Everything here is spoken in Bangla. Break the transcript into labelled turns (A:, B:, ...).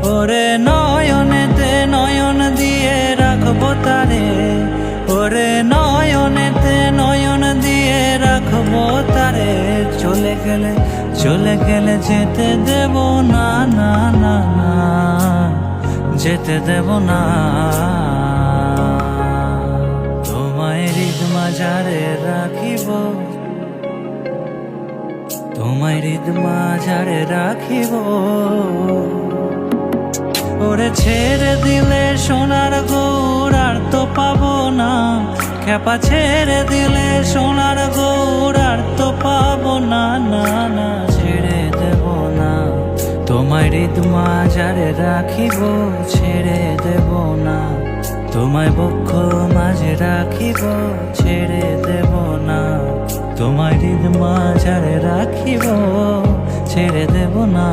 A: ওরে নয়নেতে নয়ন দিয়ে রাখবো তারে, ওরে নয়নেতে নয়ন দিয়ে রাখবো তারে। চলে গেলে চলে গেলে যেতে দেব না, না না না, যেতে দেব না। তোমায় হৃদ মাঝারে রাখিব, তোমায় হৃদ মাঝারে রাখিব। ওরে ছেড়ে দিলে সোনার গৌর আর তো পাবো না, খেপা ছেড়ে দিলে সোনার গৌর আর তো পাবো না, না না, ছেড়ে দেব না। তোমায় হৃদ মাঝারে রাখিব, ছেড়ে দেব না। তোমায় বক্ষ মাঝে রাখিব, ছেড়ে দেব না। তোমায় হৃদ মাঝারে রাখিব, ছেড়ে দেব না।